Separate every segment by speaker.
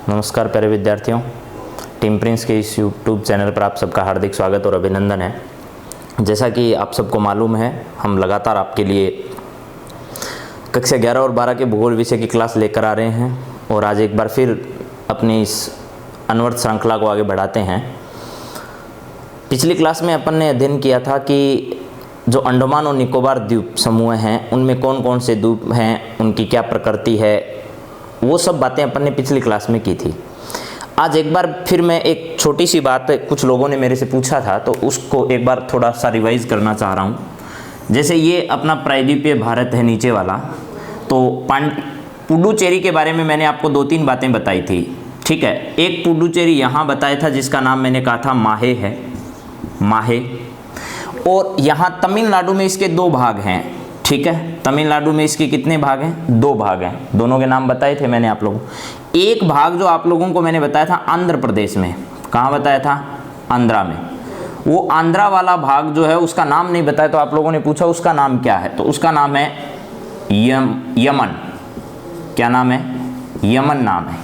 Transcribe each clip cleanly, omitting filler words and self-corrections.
Speaker 1: नमस्कार प्यारे विद्यार्थियों, टीम प्रिंस के इस यूट्यूब चैनल पर आप सबका हार्दिक स्वागत और अभिनंदन है। जैसा कि आप सबको मालूम है, हम लगातार आपके लिए कक्षा 11 और 12 के भूगोल विषय की क्लास लेकर आ रहे हैं और आज एक बार फिर अपनी इस अनवरत श्रृंखला को आगे बढ़ाते हैं। पिछली क्लास में अपन ने अध्ययन किया था कि जो अंडमान और निकोबार द्वीप समूह हैं उनमें कौन कौन से द्वीप हैं, उनकी क्या प्रकृति है, वो सब बातें अपन ने पिछली क्लास में की थी। आज एक बार फिर मैं एक छोटी सी बात कुछ लोगों ने मेरे से पूछा था तो उसको एक बार थोड़ा सा रिवाइज करना चाह रहा हूँ। जैसे ये अपना प्रायद्वीपीय भारत है नीचे वाला, तो पुडुचेरी के बारे में मैंने आपको 2-3 बातें बताई थी, ठीक है। एक पुडुचेरी यहाँ बताया था जिसका नाम मैंने कहा था माहे है, माहे। और यहाँ तमिलनाडु में इसके 2 भाग हैं, ठीक है। तमिलनाडु में इसके कितने भाग हैं? 2 भाग हैं। दोनों के नाम बताए थे मैंने आप लोगों को। एक भाग जो आप लोगों को मैंने बताया था आंध्र प्रदेश में, कहाँ बताया था? आंध्रा में। वो आंध्रा वाला भाग जो है उसका नाम नहीं बताया, तो आप लोगों ने पूछा उसका नाम क्या है, तो उसका नाम है यमन। क्या नाम है? यमन नाम है।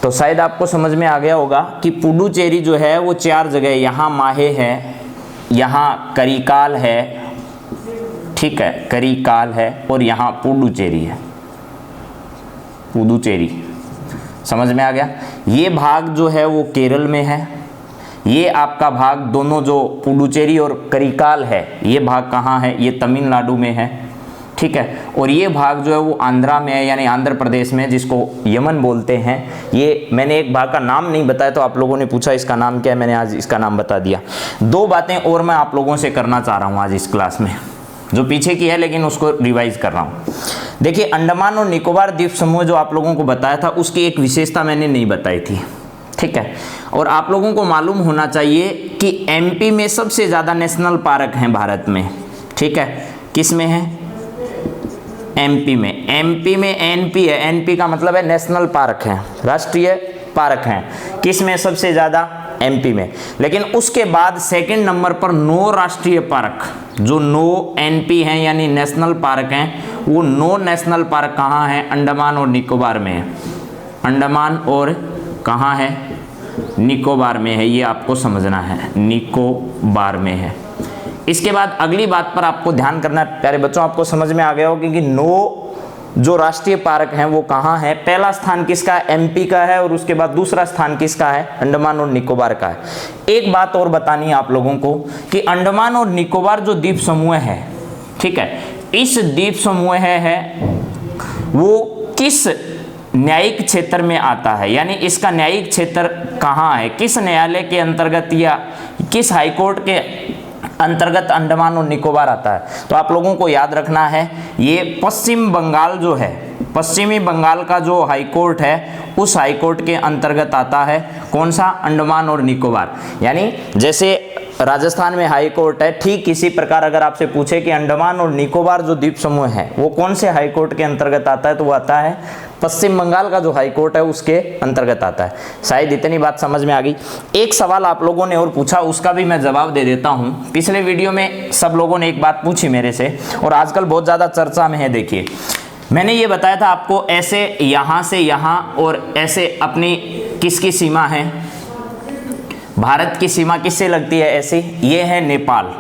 Speaker 1: तो शायद आपको समझ में आ गया होगा कि पुडुचेरी जो है वो 4 जगह, यहाँ माहे है, यहाँ करिकाल है, ठीक है, करिकाल है, और यहाँ पुडुचेरी है। पुडुचेरी समझ में आ गया। ये भाग जो है वो केरल में है। ये आपका भाग दोनों जो पुडुचेरी और करिकाल है, ये भाग कहाँ है? ये तमिलनाडु में है, ठीक है। और ये भाग जो है वो आंध्रा में है, यानी आंध्र प्रदेश में, जिसको यमन बोलते हैं। ये मैंने एक भाग का नाम नहीं बताया, तो आप लोगों ने पूछा इसका नाम क्या है, मैंने आज इसका नाम बता दिया। 2 बातें और मैं आप लोगों से करना चाह रहा हूँ आज इस क्लास में, जो पीछे की है लेकिन उसको रिवाइज कर रहा हूँ। देखिए, अंडमान और निकोबार द्वीप समूह जो आप लोगों को बताया था उसकी एक विशेषता मैंने नहीं बताई थी, ठीक है। और आप लोगों को मालूम होना चाहिए कि एमपी में सबसे ज़्यादा नेशनल पार्क हैं भारत में, ठीक है। किस में है? एमपी में। एमपी में एनपी है, एनपी का मतलब है नेशनल पार्क है, राष्ट्रीय पार्क हैं। किस में सबसे ज़्यादा? एमपी में। लेकिन उसके बाद सेकंड नंबर पर 9 राष्ट्रीय पार्क, जो 9 एनपी हैं यानी नेशनल पार्क हैं, वो 9 नेशनल पार्क कहाँ हैं? अंडमान और निकोबार में है। अंडमान और कहाँ है? निकोबार में है। ये आपको समझना है, निकोबार में है। इसके बाद अगली बात पर आपको ध्यान करना है प्यारे बच्चों, आपको समझ में आ गया हो कि 9 जो राष्ट्रीय पार्क हैं वो कहाँ है। पहला स्थान किसका है? एमपी का है, और उसके बाद दूसरा स्थान किसका है? अंडमान और निकोबार का है। एक बात और बतानी है आप लोगों को कि अंडमान और निकोबार जो द्वीप समूह है, ठीक है, इस द्वीप समूह है वो किस न्यायिक क्षेत्र में आता है, यानी इसका न्यायिक क्षेत्र कहाँ है, किस न्यायालय के अंतर्गत या किस हाईकोर्ट के अंतर्गत अंडमान और निकोबार आता है। तो आप लोगों को याद रखना है, ये पश्चिम बंगाल जो है, पश्चिमी बंगाल का जो हाईकोर्ट है उस हाईकोर्ट के अंतर्गत आता है। कौन सा? अंडमान और निकोबार। यानी जैसे राजस्थान में हाई कोर्ट है, ठीक इसी प्रकार अगर आपसे पूछे कि अंडमान और निकोबार जो द्वीप समूह है वो कौन से हाई कोर्ट के अंतर्गत आता है, तो वो आता है पश्चिम बंगाल का जो हाई कोर्ट है उसके अंतर्गत आता है। शायद इतनी बात समझ में आ गई। एक सवाल आप लोगों ने और पूछा, उसका भी मैं जवाब दे देता हूँ। पिछले वीडियो में सब लोगों ने एक बात पूछी मेरे से और आजकल बहुत ज़्यादा चर्चा में है। देखिए, मैंने ये बताया था आपको, ऐसे यहाँ से यहाँ और ऐसे अपनी किसकी सीमा है? भारत की सीमा किससे लगती है? ऐसे ये है नेपाल,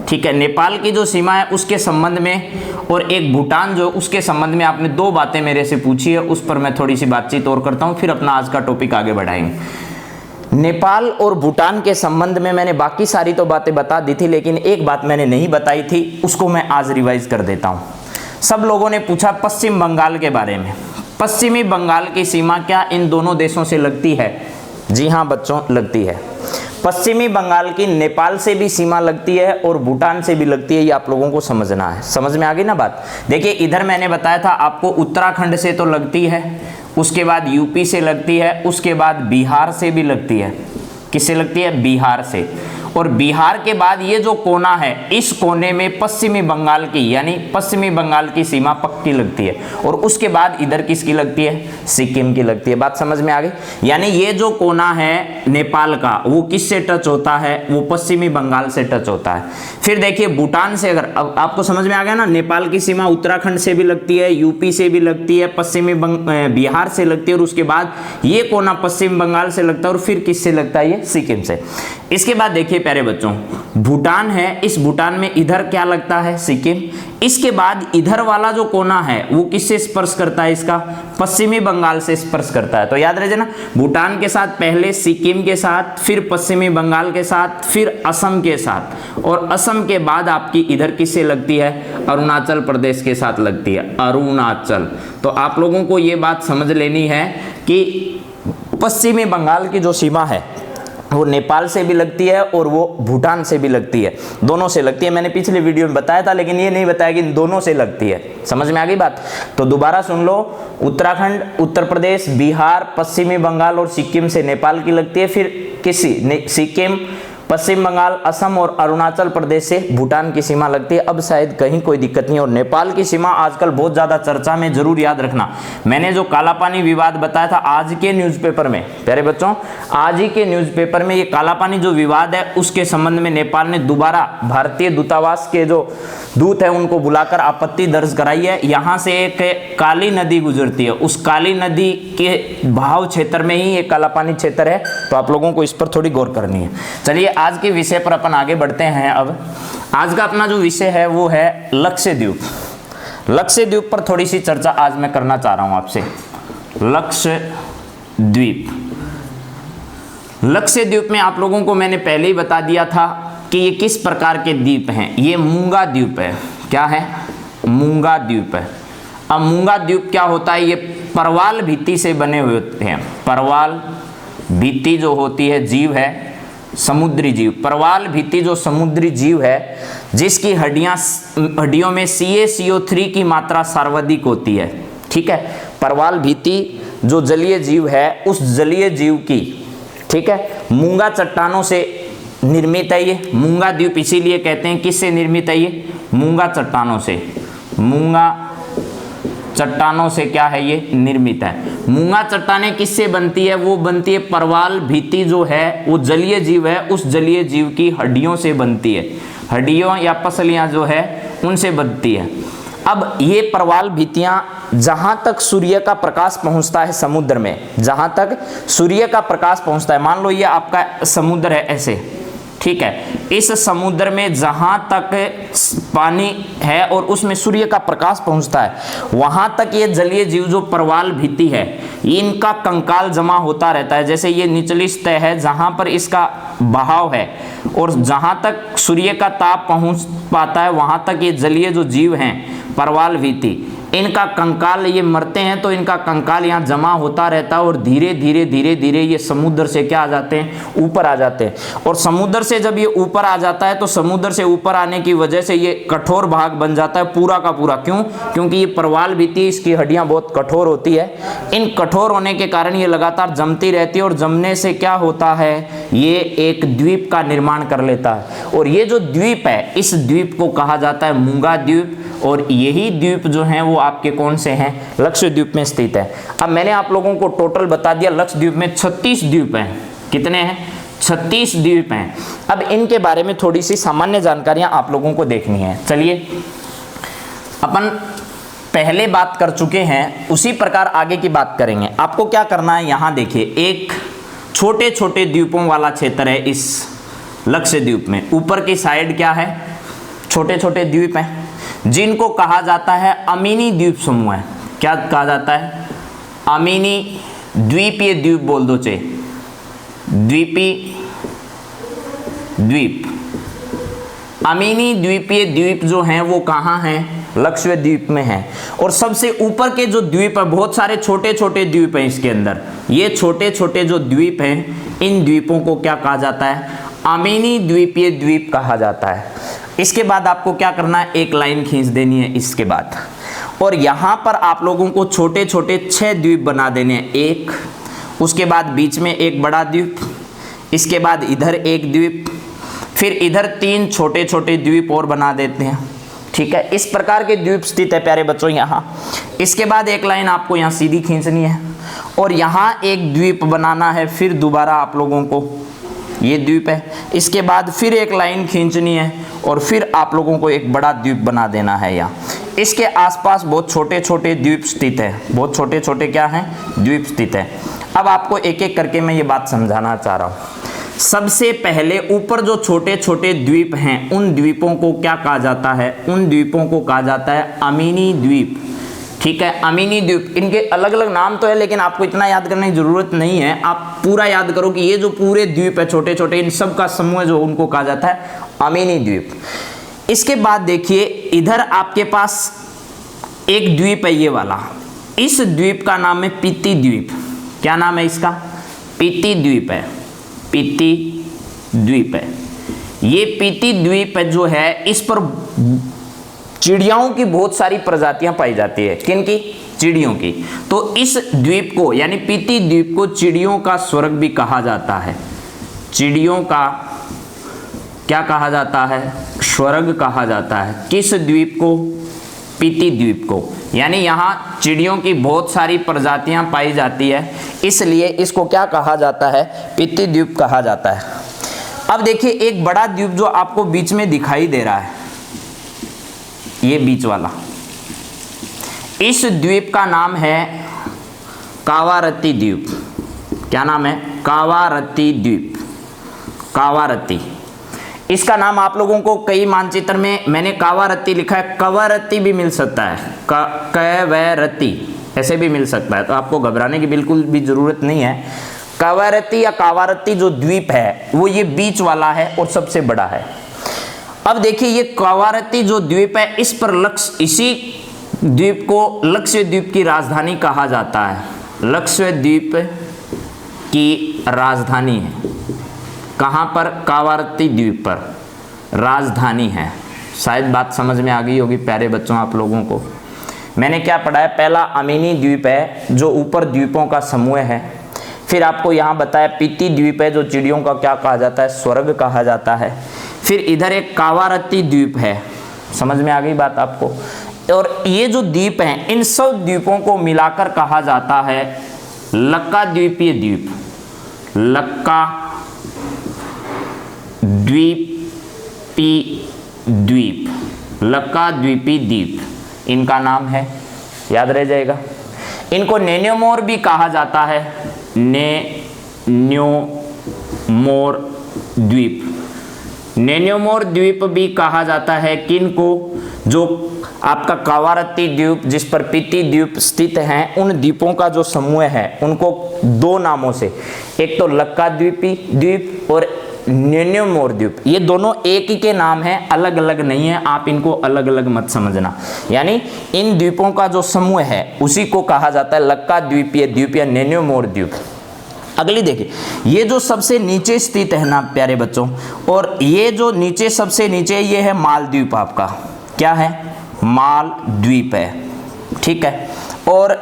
Speaker 1: ठीक है। नेपाल की जो सीमा है उसके संबंध में, और एक भूटान जो उसके संबंध में आपने 2 बातें मेरे से पूछी है, उस पर मैं थोड़ी सी बातचीत और करता हूँ, फिर अपना आज का टॉपिक आगे बढ़ाएंगे। नेपाल और भूटान के संबंध में मैंने बाकी सारी तो बातें बता दी थी, लेकिन एक बात मैंने नहीं बताई थी, उसको मैं आज रिवाइज कर देता हूँ। सब लोगों ने पूछा पश्चिम बंगाल के बारे में। पश्चिमी बंगाल की सीमा क्या इन दोनों देशों से लगती है? जी हाँ बच्चों, लगती है। पश्चिमी बंगाल की नेपाल से भी सीमा लगती है और भूटान से भी लगती है, ये आप लोगों को समझना है। समझ में आ गई ना बात? देखिए, इधर मैंने बताया था आपको उत्तराखंड से तो लगती है, उसके बाद यूपी से लगती है, उसके बाद बिहार से भी लगती है। किससे लगती है? बिहार से। और बिहार के बाद ये जो कोना है, इस कोने में पश्चिमी बंगाल की, यानी पश्चिमी बंगाल की सीमा पक्की लगती है, और उसके बाद इधर किसकी लगती है, सिक्किम की लगती है। बात समझ में आ गई? यानी ये जो कोना है नेपाल का, वो किससे टच होता है, वो पश्चिमी बंगाल से टच होता है। फिर देखिए भूटान से, अगर अब आपको समझ में आ गया ना, नेपाल की सीमा उत्तराखंड से भी लगती है, यूपी से भी लगती है, पश्चिमी बिहार से लगती है, और उसके बाद ये कोना पश्चिम बंगाल से लगता है, और फिर किससे लगता है, ये सिक्किम से। इसके बाद देखिए प्यारे बच्चों, भूटान है, इस भूटान में इधर क्या लगता है, सिक्किम। इसके बाद इधर वाला जो कोना है वो किससे स्पर्श करता है, इसका पश्चिमी बंगाल से स्पर्श करता है। तो याद रहे ना, भूटान के साथ पहले सिक्किम के साथ, फिर पश्चिमी बंगाल के साथ, फिर असम के साथ, और असम के बाद आपकी इधर किससे लगती है, अरुणाचल प्रदेश के साथ लगती है, अरुणाचल। तो आप लोगों को ये बात समझ लेनी है कि पश्चिमी बंगाल की जो सीमा है वो नेपाल से भी लगती है और वो भूटान से भी लगती है, दोनों से लगती है। मैंने पिछले वीडियो में बताया था, लेकिन ये नहीं बताया कि इन दोनों से लगती है। समझ में आ गई बात? तो दोबारा सुन लो, उत्तराखंड, उत्तर प्रदेश, बिहार, पश्चिमी बंगाल और सिक्किम से नेपाल की लगती है, फिर सिक्किम, पश्चिम बंगाल, असम और अरुणाचल प्रदेश से भूटान की सीमा लगती है। अब शायद कहीं कोई दिक्कत नहीं। और नेपाल की सीमा आजकल बहुत ज्यादा चर्चा में, जरूर याद रखना। मैंने जो काला पानी विवाद बताया था आज के न्यूज़पेपर में, प्यारे बच्चों, आज ही के न्यूज़पेपर में ये काला पानी जो विवाद है उसके संबंध में नेपाल ने दोबारा भारतीय दूतावास के जो दूत है उनको बुलाकर आपत्ति दर्ज कराई है। यहाँ से एक काली नदी गुजरती है, उस काली नदी के बहाव क्षेत्र में ही ये काला पानी क्षेत्र है। तो आप लोगों को इस पर थोड़ी गौर करनी है। चलिए आज के विषय पर अपन आगे बढ़ते हैं। अब आज का अपना जो विषय है वो है लक्षद्वीप। लक्षद्वीप पर थोड़ी सी चर्चा आज मैं करना चाह रहा हूं आपसे। लक्षद्वीप, लक्षद्वीप में आप लोगों को मैंने पहले ही बता दिया था कि ये किस प्रकार के द्वीप हैं। ये मूंगा द्वीप है। क्या है? मूंगा द्वीप है। अब मूंगा द्वीप क्या होता है? ये परवाल भित्ति से बने हुए होते हैं। परवाल भित्ति जो होती है जीव है, समुद्री जीव। परवाल भित्ति जो समुद्री जीव है जिसकी हड्डियों में CaCO3 की मात्रा सर्वाधिक होती है। ठीक है, परवाल भित्ति जो जलीय जीव है, उस जलीय जीव की, ठीक है, मूंगा चट्टानों से निर्मित है ये। मूंगा द्वीप इसीलिए कहते हैं, किससे निर्मित है ये? मूंगा चट्टानों से। मूंगा चट्टानों से क्या है ये? निर्मित है। मूंगा चट्टानें किससे बनती है? वो बनती है परवाल भित्ति जो है, वो जलीय जीव है, उस जलीय जीव की हड्डियों से बनती है। हड्डियों या पसलियां जो है उनसे बनती है। अब ये परवाल भित्तियां जहां तक सूर्य का प्रकाश पहुंचता है समुद्र में, जहां तक सूर्य का प्रकाश पहुंचता है, मान लो ये आपका समुद्र है ऐसे, ठीक है, इस समुद्र में जहां तक पानी है और उसमें सूर्य का प्रकाश पहुंचता है, वहां तक ये जलीय जीव जो परवाल भित्ति है, इनका कंकाल जमा होता रहता है। जैसे ये निचली सतह है जहां पर इसका बहाव है और जहां तक सूर्य का ताप पहुंच पाता है, वहां तक ये जलीय जो जीव हैं परवाल भित्ति, इनका कंकाल, ये मरते हैं तो इनका कंकाल यहाँ जमा होता रहता है और धीरे धीरे धीरे धीरे ये समुद्र से क्या आ जाते हैं? ऊपर आ जाते हैं। और समुद्र से जब ये ऊपर आ जाता है तो समुद्र से ऊपर आने की वजह से ये कठोर भाग बन जाता है पूरा का पूरा। क्यों? क्योंकि ये परवाल भित्ति, इसकी हड्डियां बहुत कठोर होती है। इन कठोर होने के कारण ये लगातार जमती रहती है और जमने से क्या होता है? ये एक द्वीप का निर्माण कर लेता है। और ये जो द्वीप है, इस द्वीप को कहा जाता है मूंगा द्वीप। और यही द्वीप जो हैं वो आपके कौन से हैं? लक्षद्वीप में स्थित है। अब मैंने आप लोगों को टोटल बता दिया, लक्षद्वीप में 36 द्वीप हैं। कितने हैं? 36 द्वीप हैं। अब इनके बारे में थोड़ी सी सामान्य जानकारियां आप लोगों को देखनी है। चलिए, अपन पहले बात कर चुके हैं, उसी प्रकार आगे की बात करेंगे। आपको क्या करना है, यहां देखिए, एक छोटे छोटे द्वीपों वाला क्षेत्र है इस लक्षद्वीप में। ऊपर की साइड क्या है? छोटे छोटे द्वीप हैं जिनको कहा जाता है अमीनी द्वीप समूह है। क्या कहा जाता है? अमीनी द्वीपीय द्वीप बोल दो चे, द्वीपी द्वीप। अमीनी द्वीपीय द्वीप जो हैं वो कहाँ हैं? लक्षद्वीप में है। और सबसे ऊपर के जो द्वीप है, बहुत सारे छोटे छोटे द्वीप हैं इसके अंदर, ये छोटे छोटे जो द्वीप हैं, इन द्वीपों को क्या कहा जाता है? अमीनी द्वीपीय द्वीप कहा जाता है। इसके बाद आपको क्या करना है? एक लाइन खींच देनी है इसके बाद, और यहाँ पर आप लोगों को छोटे छोटे 6 द्वीप बना देने हैं। एक, उसके बाद बीच में एक बड़ा द्वीप, इसके बाद इधर एक द्वीप, फिर इधर 3 छोटे छोटे द्वीप और बना देते हैं, ठीक है। इस प्रकार के द्वीप स्थित है प्यारे बच्चों यहाँ। इसके बाद एक लाइन आपको यहाँ सीधी खींचनी है और यहाँ एक द्वीप बनाना है, फिर दोबारा आप लोगों को ये द्वीप है। इसके बाद फिर एक लाइन खींचनी है और फिर आप लोगों को एक बड़ा द्वीप बना देना है यहाँ। इसके आसपास बहुत छोटे छोटे द्वीप स्थित है, बहुत छोटे छोटे क्या हैं, द्वीप स्थित है। अब आपको एक एक करके मैं ये बात समझाना चाह रहा हूँ। सबसे पहले ऊपर जो छोटे छोटे द्वीप हैं उन द्वीपों को क्या कहा जाता है, उन द्वीपों को कहा जाता है अमीनी द्वीप, ठीक है। अमीनी द्वीप, इनके अलग अलग नाम तो है लेकिन आपको इतना याद करने की जरूरत नहीं है। आप पूरा याद करो कि ये जो पूरे द्वीप है छोटे छोटे, इन सब का समूह जो उनको कहा जाता है अमीनी द्वीप। इसके बाद देखिए इधर आपके पास एक द्वीप है ये वाला, इस द्वीप का नाम है पीती द्वीप। क्या नाम है इसका, पीती द्वीप है, पीती द्वीप है। ये पीती द्वीप जो है इस पर चिड़ियाओं की बहुत सारी प्रजातियां पाई जाती है। किन की, चिड़ियों की। तो इस द्वीप को यानी पीती द्वीप को चिड़ियों का स्वर्ग भी कहा जाता है। चिड़ियों का क्या कहा जाता है, स्वर्ग कहा जाता है। किस द्वीप को, पीती द्वीप को। यानी यहाँ चिड़ियों की बहुत सारी प्रजातियां पाई जाती है, इसलिए इसको क्या कहा जाता है, पीती द्वीप कहा जाता है। अब देखिए एक बड़ा द्वीप जो आपको बीच में दिखाई दे रहा है, ये बीच वाला, इस द्वीप का नाम है कावारत्ती द्वीप। क्या नाम है, कावारत्ती द्वीप, कावारत्ती। इसका नाम आप लोगों को कई मानचित्र में मैंने कावारत्ती लिखा है, कवरत्ती भी मिल सकता है, कवरत्ती ऐसे भी मिल सकता है, तो आपको घबराने की बिल्कुल भी जरूरत नहीं है। कवरत्ती या कावारत्ती जो द्वीप है वो ये बीच वाला है और सबसे बड़ा है। अब देखिए ये कावारत्ती जो द्वीप है इस पर इसी द्वीप को लक्षद्वीप की राजधानी कहा जाता है। लक्षद्वीप की राजधानी है, कहाँ पर, कावारत्ती द्वीप पर राजधानी है। शायद बात समझ में आ गई होगी प्यारे बच्चों आप लोगों को। मैंने क्या पढ़ा है, पहला अमीनी द्वीप है जो ऊपर द्वीपों का समूह है। फिर आपको यहाँ बताया पीती द्वीप है जो चिड़ियों का क्या कहा जाता है, स्वर्ग कहा जाता है। फिर इधर एक कावारत्ती द्वीप है, समझ में आ गई बात आपको। और ये जो द्वीप हैं इन सब द्वीपों को मिलाकर कहा जाता है लक्का द्वीपीय द्वीप, लक्का द्वीपी द्वीप, लक्का द्वीपी द्वीप इनका नाम है, याद रह जाएगा। इनको नेन्योमोर भी कहा जाता है, नेन्योमोर द्वीप, नेन्योमोर द्वीप भी कहा जाता है। किनको, जो आपका कावारत्ती द्वीप जिस पर पीती द्वीप स्थित हैं उन द्वीपों का जो समूह है उनको दो नामों से, एक तो लक्का द्वीपी द्वीप और नेन्योमोर द्वीप, ये दोनों एक ही के नाम हैं, अलग अलग नहीं है। आप इनको अलग अलग मत समझना। यानी इन द्वीपों का जो समूह है उसी को कहा जाता है लक्का द्वीपीय द्वीप या नेन्योमोर द्वीप। अगली देखिए, ये जो सबसे नीचे स्थित है ना प्यारे बच्चों, और ये जो नीचे सबसे नीचे ये है मालद्वीप, आपका क्या है, मालद्वीप है, ठीक है। और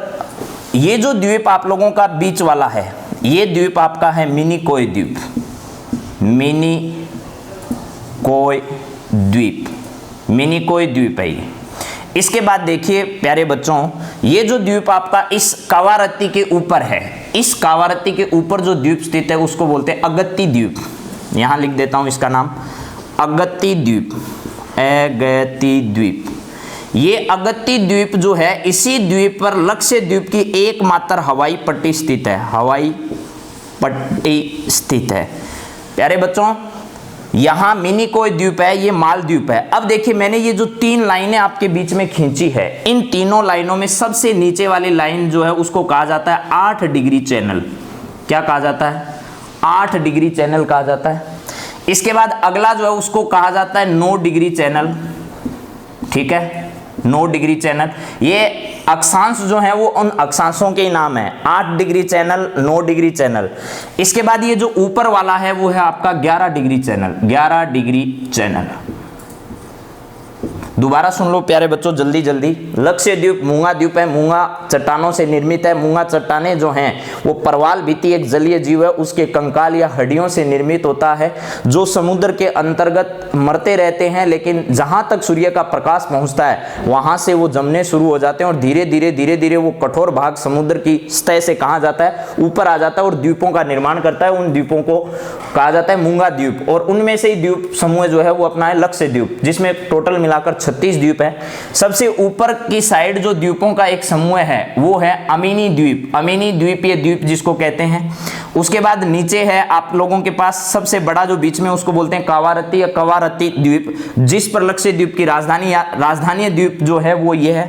Speaker 1: ये जो द्वीप आप लोगों का बीच वाला है ये द्वीप आपका है मिनिकोय द्वीप, मिनिकोय द्वीप, मिनिकोय द्वीप है ये। इसके बाद देखिए प्यारे बच्चों, ये जो द्वीप आपका इस कावारत्ती के ऊपर है, इस कावारत्ती के ऊपर जो द्वीप स्थित है उसको बोलते हैं अगत्ती द्वीप। यहां लिख देता हूं इसका नाम, अगत्ती द्वीप, अगत्ती द्वीप। ये अगत्ती द्वीप जो है इसी द्वीप पर लक्षद्वीप की एकमात्र हवाई पट्टी स्थित है, हवाई पट्टी स्थित है। प्यारे बच्चों यहाँ मिनिकोय द्वीप है, ये मालद्वीप है। अब देखिए मैंने ये जो 3 लाइनें आपके बीच में खींची है, इन तीनों लाइनों में सबसे नीचे वाली लाइन जो है उसको कहा जाता है 8 डिग्री चैनल। क्या कहा जाता है, 8 डिग्री चैनल कहा जाता है। इसके बाद अगला जो है उसको कहा जाता है 9 डिग्री चैनल, ठीक है, 9 डिग्री चैनल। ये अक्षांश जो है वो उन अक्षांशों के ही नाम है, 8 डिग्री चैनल, 9 डिग्री चैनल। इसके बाद ये जो ऊपर वाला है वो है आपका 11 डिग्री चैनल, 11 डिग्री चैनल। दोबारा सुन लो प्यारे बच्चों जल्दी जल्दी। लक्षद्वीप मूंगा द्वीप है, मूंगा चट्टानों से निर्मित है। मूंगा चट्टानें जो हैं वो परवाल भित्ति एक जलीय जीव है, उसके कंकाल या हड्डियों से निर्मित होता है, जो समुद्र के अंतर्गत मरते रहते हैं, लेकिन जहां तक सूर्य का प्रकाश पहुंचता है वहां से वो जमने शुरू हो जाते हैं और धीरे धीरे वो कठोर भाग समुद्र की सतह से कहा जाता है ऊपर आ जाता है और द्वीपों का निर्माण करता है। उन द्वीपों को कहा जाता है मूंगा द्वीप, और उनमें से ही द्वीप समूह जो है वो अपना है लक्षद्वीप, जिसमें टोटल मिलाकर 36 द्वीप है। सबसे ऊपर की साइड जो द्वीपों का एक समूह है वो है अमीनी द्वीप। अमीनी द्वीप ये द्वीप जिसको कहते हैं। उसके बाद नीचे है आप लोगों के पास सबसे बड़ा जो बीच में उसको बोलते हैं कावारत्ती या कवारत्ती द्वीप, जिस पर लक्षद्वीप की राजधानी द्वीप जो है वो ये है।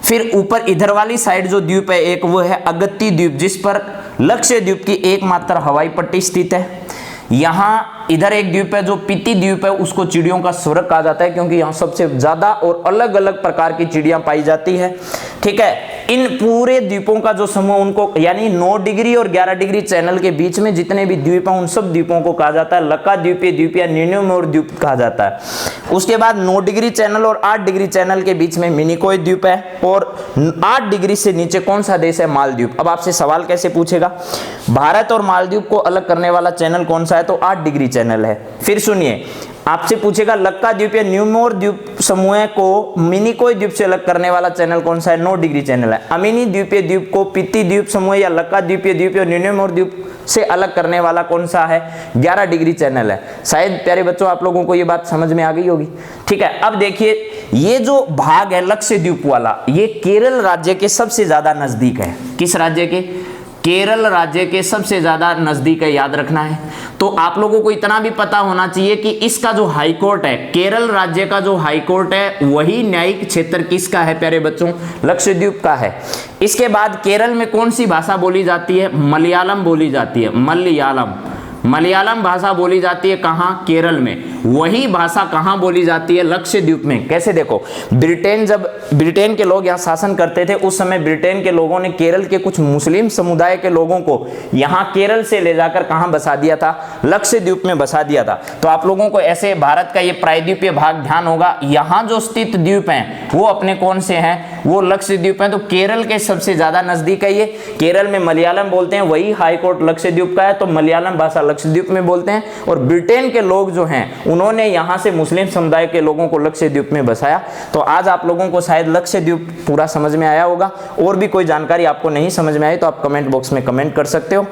Speaker 1: फिर ऊपर इधर वाली साइड जो द्वीप है एक वो है अगत्ती द्वीप, जिस पर लक्षद्वीप की एकमात्र हवाई पट्टी स्थित है। यहाँ इधर एक द्वीप है जो पिति द्वीप है, उसको चिड़ियों का स्वर्ग कहा जाता है क्योंकि यहाँ सबसे ज्यादा और अलग अलग प्रकार की चिड़ियां पाई जाती है। ठीक है, इन पूरे द्वीपों का जो समूह उनको यानी 9 डिग्री और 11 डिग्री चैनल के बीच में जितने भी द्वीप हैं उन सब द्वीपों को कहा जाता है लक्का द्वीपीय द्वीप या निर्णयोर द्वीप कहा जाता है। उसके बाद 9 डिग्री चैनल और 8 डिग्री चैनल के बीच में मिनिकोय द्वीप है, और 8 डिग्री से नीचे कौन सा देश है? मालदीव। अब आपसे सवाल कैसे पूछेगा, भारत और मालदीव को अलग करने वाला चैनल कौन सा है? तो 8 डिग्री चैनल है। फिर सुनिए, आपसे पूछेगा लक्का द्वीप या न्यूमोर द्वीप समूह को मिनिकोय द्वीप से अलग करने वाला चैनल कौन सा है? 9 डिग्री चैनल है। अमीनी द्वीपीय द्वीप को पित्ती द्वीप समूह या लक्का द्वीपीय द्वीप या न्यूमोर द्वीप से अलग करने वाला कौन सा है? 11 डिग्री चैनल है। शायद प्यारे बच्चों आप लोगों को ये बात समझ में आ गई होगी। ठीक है, अब देखिए ये जो भाग है लक्षद्वीप वाला, ये केरल राज्य के सबसे ज्यादा नजदीक है। किस राज्य के? केरल राज्य के सबसे ज्यादा नजदीक है, याद रखना है। तो आप लोगों को इतना भी पता होना चाहिए कि इसका जो हाई कोर्ट है, केरल राज्य का जो हाई कोर्ट है, वही न्यायिक क्षेत्र किसका है प्यारे बच्चों? लक्षद्वीप का है। इसके बाद केरल में कौन सी भाषा बोली जाती है? मलयालम बोली जाती है। मलयालम भाषा बोली जाती है कहां? केरल में। वही भाषा कहां बोली जाती है? लक्षद्वीप में। कैसे? देखो, जब ब्रिटेन के लोग यहां शासन करते थे उस समय ब्रिटेन के लोगों ने केरल के कुछ मुस्लिम समुदाय के लोगों को यहां केरल से ले जाकर कहां बसा दिया था? लक्षद्वीप में बसा दिया था। तो आप लोगों को ऐसे भारत का ये प्रायद्वीपीय भाग ध्यान होगा, यहां जो स्थित द्वीप हैं वो अपने कौन से हैं? वो लक्षद्वीप हैं। तो केरल के सबसे ज्यादा नजदीक है ये। केरल में मलयालम बोलते हैं, वही हाई कोर्ट लक्षद्वीप का है, तो मलयालम भाषा लक्षद्वीप में बोलते हैं। और ब्रिटेन के लोग जो हैं उन्होंने यहां से मुस्लिम समुदाय के लोगों को लक्षद्वीप में बसाया। तो आज आप लोगों को शायद लक्षद्वीप पूरा समझ में आया होगा। और भी कोई जानकारी आपको नहीं समझ में आई तो आप कमेंट बॉक्स में कमेंट कर सकते हो।